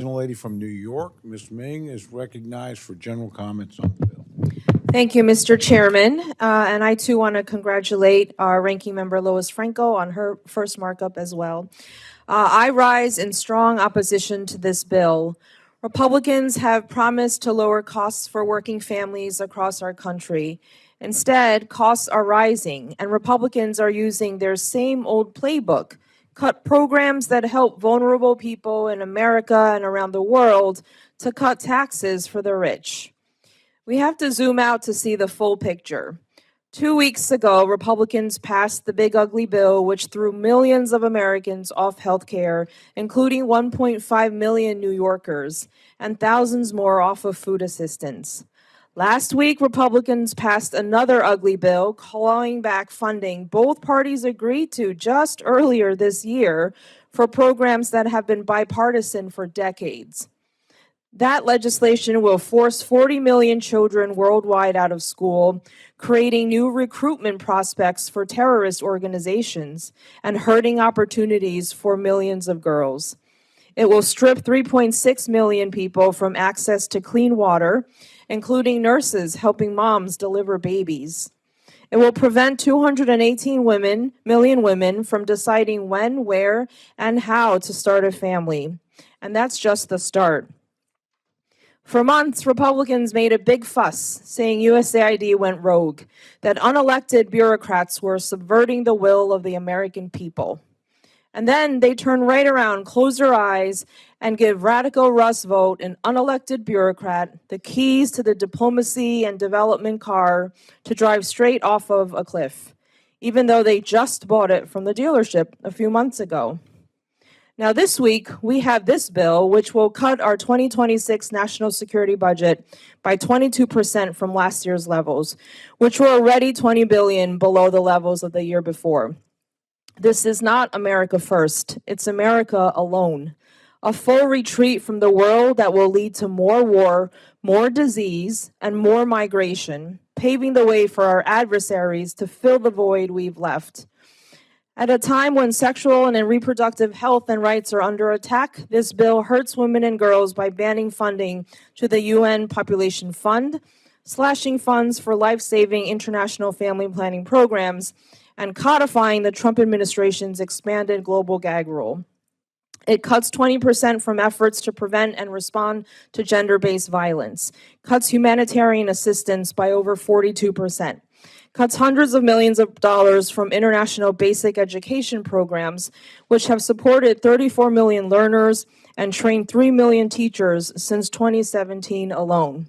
Lady from New York, Ms. Meng, is recognized for general comments on the bill. Thank you, Mr. Chairman. And I too want to congratulate our ranking member Lois Franco on her first markup as well. I rise in strong opposition to this bill. Republicans have promised to lower costs for working families across our country. Instead, costs are rising, and Republicans are using their same old playbook: cut programs that help vulnerable people in America and around the world to cut taxes for the rich. We have to zoom out to see the full picture. 2 weeks ago, Republicans passed the big ugly bill, which threw millions of Americans off health care, including 1.5 million New Yorkers, and thousands more off of food assistance. Last week, Republicans passed another ugly bill clawing back funding both parties agreed to just earlier this year for programs that have been bipartisan for decades. That legislation will force 40 million children worldwide out of school, creating new recruitment prospects for terrorist organizations and hurting opportunities for millions of girls. It will strip 3.6 million people from access to clean water, including nurses helping moms deliver babies. It will prevent 218 million women from deciding when, where, and how to start a family. And that's just the start. For months, Republicans made a big fuss, saying USAID went rogue, that unelected bureaucrats were subverting the will of the American people. And then they turn right around, close their eyes, and give Radical Russ Vought, an unelected bureaucrat, the keys to the diplomacy and development car to drive straight off of a cliff, even though they just bought it from the dealership a few months ago. Now this week, we have this bill, which will cut our 2026 national security budget by 22% from last year's levels, which were already $20 billion below the levels of the year before. This is not America first, it's America alone. A full retreat from the world that will lead to more war, more disease, and more migration, paving the way for our adversaries to fill the void we've left. At a time when sexual and reproductive health and rights are under attack, this bill hurts women and girls by banning funding to the UN Population Fund, slashing funds for life-saving international family planning programs, and codifying the Trump administration's expanded global gag rule. It cuts 20% from efforts to prevent and respond to gender-based violence, cuts humanitarian assistance by over 42%, cuts hundreds of millions of dollars from international basic education programs, which have supported 34 million learners and trained 3 million teachers since 2017 alone.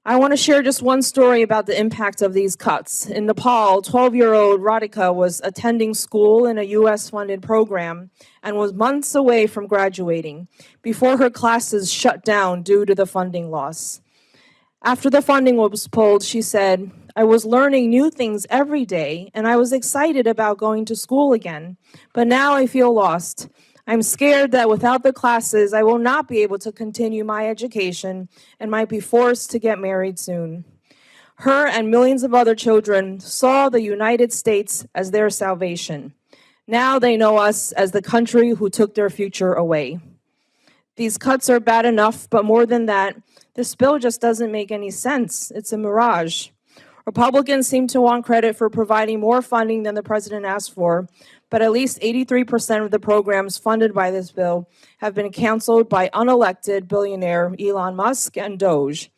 I want to share just one story about the impact of these cuts. In Nepal, 12-year-old Radhika was attending school in a US-funded program and was months away from graduating before her classes shut down due to the funding loss. After the funding was pulled, she said, "I was learning new things every day and I was excited about going to school again, but now I feel lost. I'm scared that without the classes, I will not be able to continue my education and might be forced to get married soon." Her and millions of other children saw the United States as their salvation. Now they know us as the country who took their future away. These cuts are bad enough, but more than that, this bill just doesn't make any sense. It's a mirage. Republicans seem to want credit for providing more funding than the president asked for, but at least 83% of the programs funded by this bill have been canceled by unelected billionaire Elon Musk and Doge.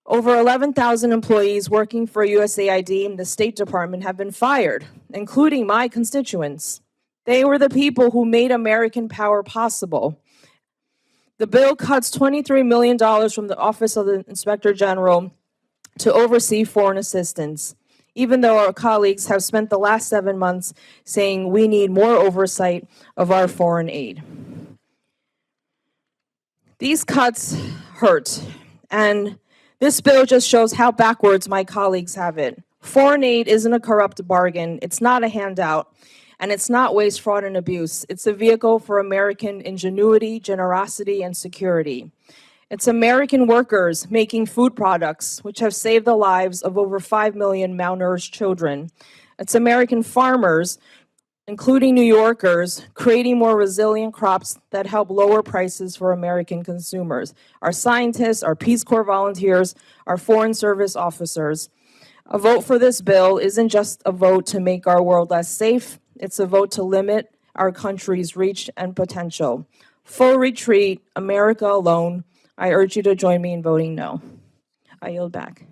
Over 11,000 employees working for USAID and the State Department have been fired, including my constituents. They were the people who made American power possible. The bill cuts $23 million from the Office of the Inspector General to oversee foreign assistance, even though our colleagues have spent the last 7 months saying we need more oversight of our foreign aid. These cuts hurt, and this bill just shows how backwards my colleagues have it. Foreign aid isn't a corrupt bargain, it's not a handout, and it's not waste, fraud, and abuse. It's a vehicle for American ingenuity, generosity, and security. It's American workers making food products, which have saved the lives of over 5 million malnourished children. It's American farmers including New Yorkers, creating more resilient crops that help lower prices for American consumers, our scientists, our Peace Corps volunteers, our Foreign Service officers. A vote for this bill isn't just a vote to make our world less safe, it's a vote to limit our country's reach and potential. Full retreat, America alone. I urge you to join me in voting no. I yield back.